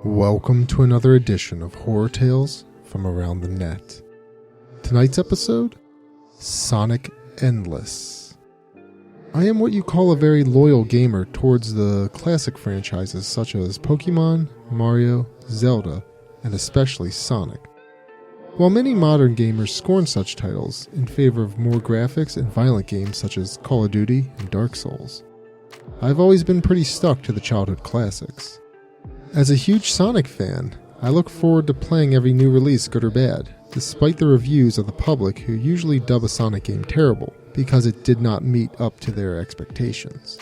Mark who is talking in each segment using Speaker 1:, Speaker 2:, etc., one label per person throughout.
Speaker 1: Welcome to another edition of Horror Tales from Around the Net. Tonight's episode, Sonic Endless. I am what you call a very loyal gamer towards the classic franchises such as Pokemon, Mario, Zelda, and especially Sonic. While many modern gamers scorn such titles in favor of more graphics and violent games such as Call of Duty and Dark Souls, I've always been pretty stuck to the childhood classics. As a huge Sonic fan, I look forward to playing every new release, good or bad, despite the reviews of the public who usually dub a Sonic game terrible because it did not meet up to their expectations.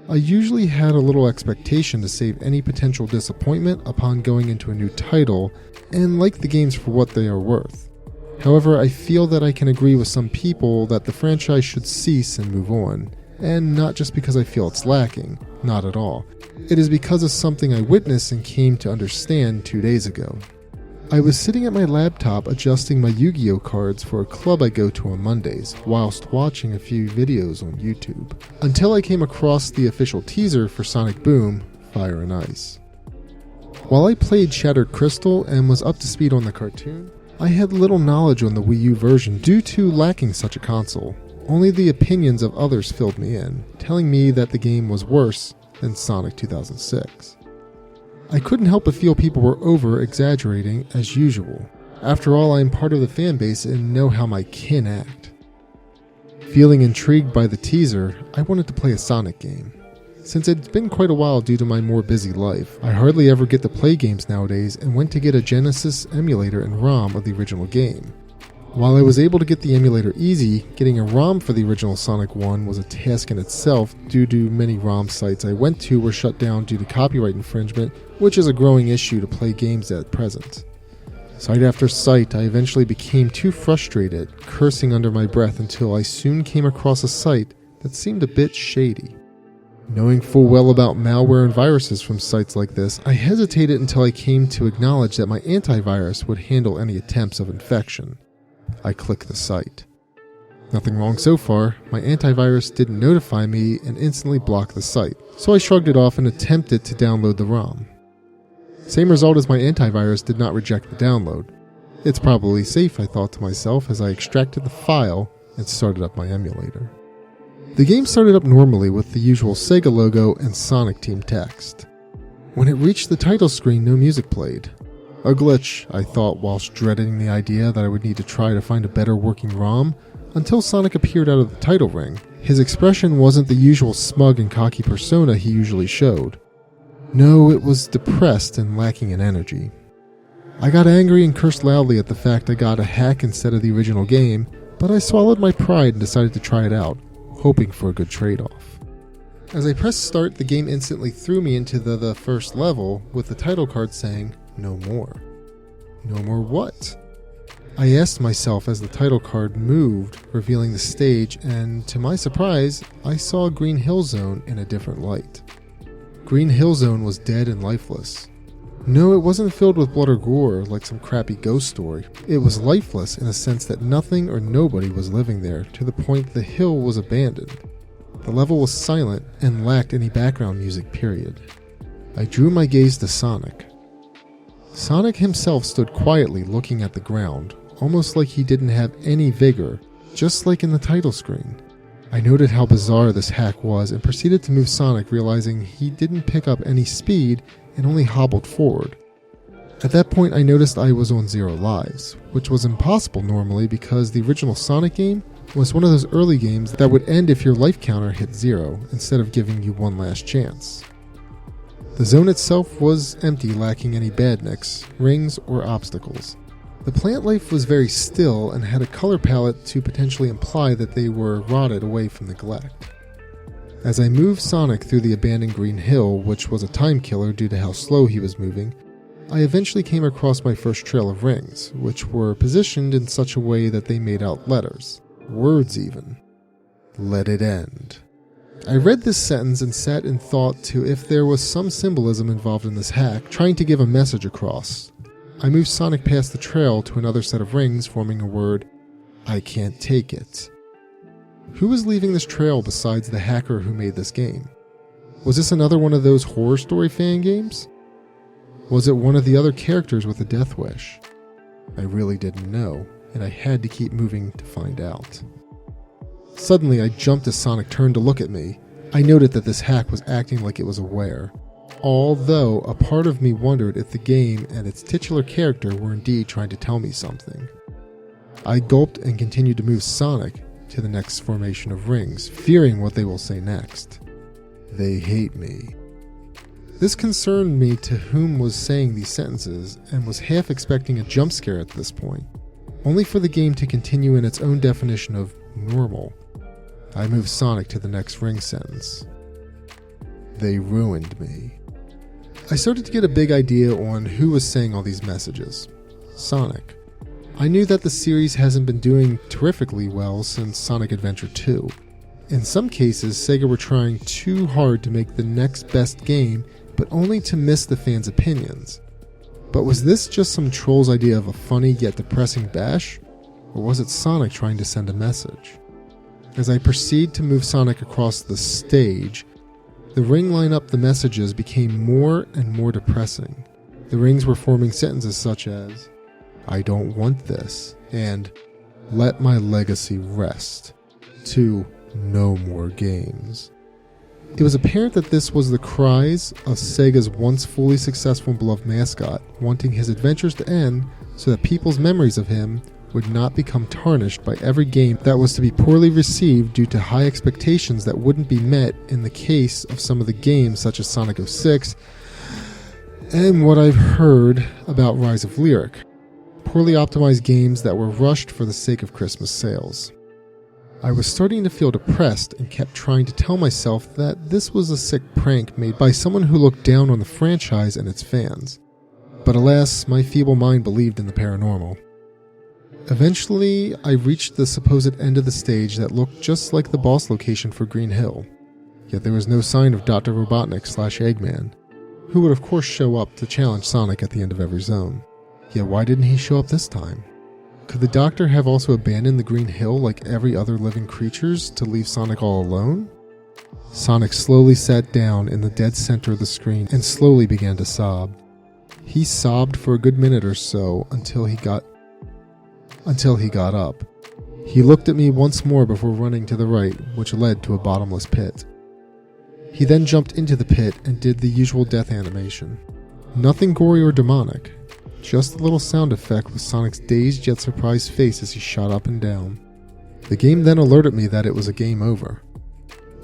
Speaker 1: I usually had a little expectation to save any potential disappointment upon going into a new title and like the games for what they are worth. However, I feel that I can agree with some people that the franchise should cease and move on, and not just because I feel it's lacking, not at all. It is because of something I witnessed and came to understand 2 days ago. I was sitting at my laptop adjusting my Yu-Gi-Oh cards for a club I go to on Mondays, whilst watching a few videos on YouTube, until I came across the official teaser for Sonic Boom: Fire and Ice. While I played Shattered Crystal and was up to speed on the cartoon, I had little knowledge on the Wii U version due to lacking such a console. Only the opinions of others filled me in, telling me that the game was worse than Sonic 2006. I couldn't help but feel people were over-exaggerating as usual. After all, I am part of the fanbase and know how my kin act. Feeling intrigued by the teaser, I wanted to play a Sonic game. Since it's been quite a while due to my more busy life, I hardly ever get to play games nowadays and went to get a Genesis emulator and ROM of the original game. While I was able to get the emulator easy, getting a ROM for the original Sonic 1 was a task in itself due to many ROM sites I went to were shut down due to copyright infringement, which is a growing issue to play games at present. Site after site, I eventually became too frustrated, cursing under my breath until I soon came across a site that seemed a bit shady. Knowing full well about malware and viruses from sites like this, I hesitated until I came to acknowledge that my antivirus would handle any attempts of infection. I clicked the site. Nothing wrong so far. My antivirus didn't notify me and instantly blocked the site, so I shrugged it off and attempted to download the ROM. Same result as my antivirus did not reject the download. It's probably safe, I thought to myself as I extracted the file and started up my emulator. The game started up normally with the usual Sega logo and Sonic Team text. When it reached the title screen, no music played. A glitch, I thought whilst dreading the idea that I would need to try to find a better working ROM, until Sonic appeared out of the title ring. His expression wasn't the usual smug and cocky persona he usually showed. No, it was depressed and lacking in energy. I got angry and cursed loudly at the fact I got a hack instead of the original game, but I swallowed my pride and decided to try it out, hoping for a good trade-off. As I pressed start, the game instantly threw me into the first level with the title card saying, "No more." No more what? I asked myself as the title card moved, revealing the stage, and to my surprise, I saw Green Hill Zone in a different light. Green Hill Zone was dead and lifeless. No, it wasn't filled with blood or gore like some crappy ghost story. It was lifeless in a sense that nothing or nobody was living there, to the point the hill was abandoned. The level was silent and lacked any background music, period. I drew my gaze to Sonic. Sonic himself stood quietly looking at the ground, almost like he didn't have any vigor, just like in the title screen. I noted how bizarre this hack was and proceeded to move Sonic, realizing he didn't pick up any speed and only hobbled forward. At that point I noticed I was on 0 lives, which was impossible normally because the original Sonic game was one of those early games that would end if your life counter hit 0 instead of giving you one last chance. The zone itself was empty, lacking any badniks, rings, or obstacles. The plant life was very still and had a color palette to potentially imply that they were rotted away from neglect. As I moved Sonic through the abandoned Green Hill, which was a time killer due to how slow he was moving, I eventually came across my first trail of rings, which were positioned in such a way that they made out letters, words even. Let it end. I read this sentence and sat in thought to if there was some symbolism involved in this hack, trying to give a message across. I moved Sonic past the trail to another set of rings, forming a word, "I can't take it." Who was leaving this trail besides the hacker who made this game? Was this another one of those horror story fan games? Was it one of the other characters with a death wish? I really didn't know, and I had to keep moving to find out. Suddenly, I jumped as Sonic turned to look at me. I noted that this hack was acting like it was aware, although a part of me wondered if the game and its titular character were indeed trying to tell me something. I gulped and continued to move Sonic to the next formation of rings, fearing what they will say next. They hate me. This concerned me to whom was saying these sentences, and was half expecting a jump scare at this point, only for the game to continue in its own definition of normal. I moved Sonic to the next ring sentence. They ruined me. I started to get a big idea on who was saying all these messages. Sonic. I knew that the series hasn't been doing terrifically well since Sonic Adventure 2. In some cases, Sega were trying too hard to make the next best game, but only to miss the fans' opinions. But was this just some troll's idea of a funny yet depressing bash? Or was it Sonic trying to send a message? As I proceed to move Sonic across the stage, the ring line up the messages became more and more depressing. The rings were forming sentences such as, I don't want this, and let my legacy rest, to no more games. It was apparent that this was the cries of Sega's once fully successful and beloved mascot, wanting his adventures to end so that people's memories of him would not become tarnished by every game that was to be poorly received due to high expectations that wouldn't be met in the case of some of the games such as Sonic 06 and what I've heard about Rise of Lyric, poorly optimized games that were rushed for the sake of Christmas sales. I was starting to feel depressed and kept trying to tell myself that this was a sick prank made by someone who looked down on the franchise and its fans. But alas, my feeble mind believed in the paranormal. Eventually, I reached the supposed end of the stage that looked just like the boss location for Green Hill. Yet there was no sign of Dr. Robotnik/Eggman, who would of course show up to challenge Sonic at the end of every zone. Yet why didn't he show up this time? Could the Doctor have also abandoned the Green Hill like every other living creatures to leave Sonic all alone? Sonic slowly sat down in the dead center of the screen and slowly began to sob. He sobbed for a good minute or so until he got up. He looked at me once more before running to the right, which led to a bottomless pit. He then jumped into the pit and did the usual death animation. Nothing gory or demonic, just a little sound effect with Sonic's dazed yet surprised face as he shot up and down. The game then alerted me that it was a game over.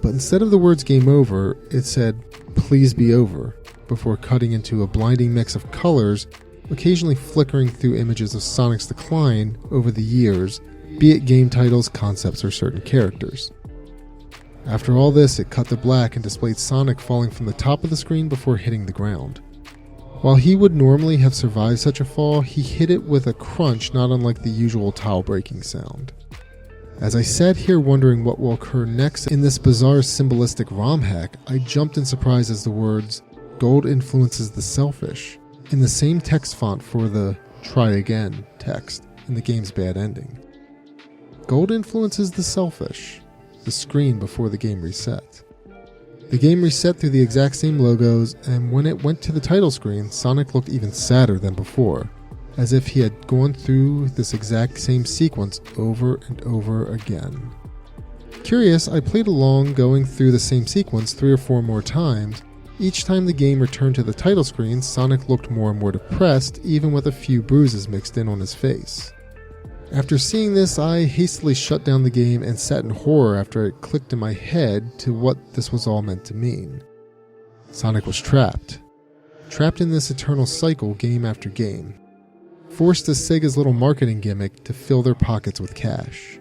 Speaker 1: But instead of the words game over, it said, please be over, before cutting into a blinding mix of colors, occasionally flickering through images of Sonic's decline over the years, be it game titles, concepts, or certain characters. After all this, it cut to black and displayed Sonic falling from the top of the screen before hitting the ground. While he would normally have survived such a fall, he hit it with a crunch not unlike the usual tile breaking sound. As I sat here wondering what will occur next in this bizarre symbolistic ROM hack, I jumped in surprise as the words, "Gold influences the selfish," in the same text font for the "try again" text in the game's bad ending. Gold influences the selfish, the screen before the game reset. The game reset through the exact same logos, and when it went to the title screen, Sonic looked even sadder than before, as if he had gone through this exact same sequence over and over again. Curious, I played along going through the same sequence 3 or 4 more times. Each time the game returned to the title screen, Sonic looked more and more depressed, even with a few bruises mixed in on his face. After seeing this, I hastily shut down the game and sat in horror after it clicked in my head to what this was all meant to mean. Sonic was trapped in this eternal cycle game after game, forced as Sega's little marketing gimmick to fill their pockets with cash.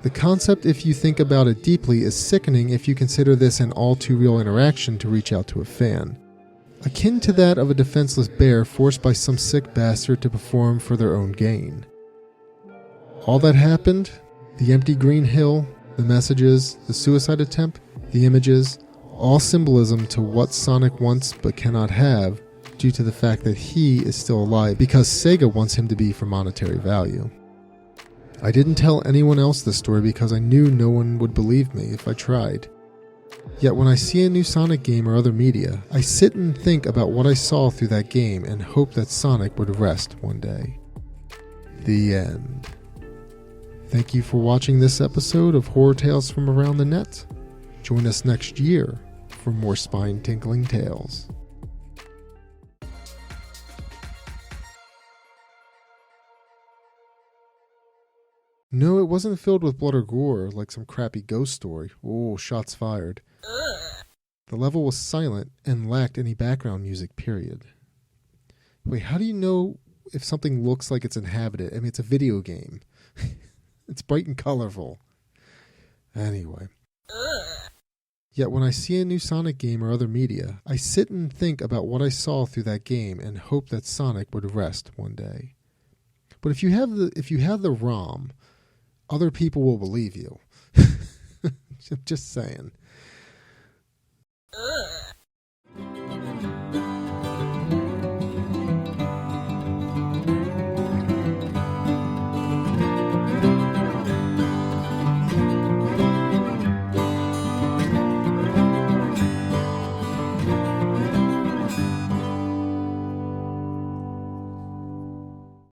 Speaker 1: The concept, if you think about it deeply, is sickening if you consider this an all-too-real interaction to reach out to a fan, akin to that of a defenseless bear forced by some sick bastard to perform for their own gain. All that happened, the empty Green Hill, the messages, the suicide attempt, the images, all symbolism to what Sonic wants but cannot have due to the fact that he is still alive because Sega wants him to be for monetary value. I didn't tell anyone else this story because I knew no one would believe me if I tried. Yet when I see a new Sonic game or other media, I sit and think about what I saw through that game and hope that Sonic would rest one day. The end. Thank you for watching this episode of Horror Tales from Around the Net. Join us next year for more spine-tinkling tales. No, it wasn't filled with blood or gore like some crappy ghost story. Oh, shots fired. The level was silent and lacked any background music, period. Wait, how do you know if something looks like it's inhabited? I mean, it's a video game. It's bright and colorful. Anyway. Yet when I see a new Sonic game or other media, I sit and think about what I saw through that game and hope that Sonic would rest one day. But if you have the ROM, other people will believe you. Just saying.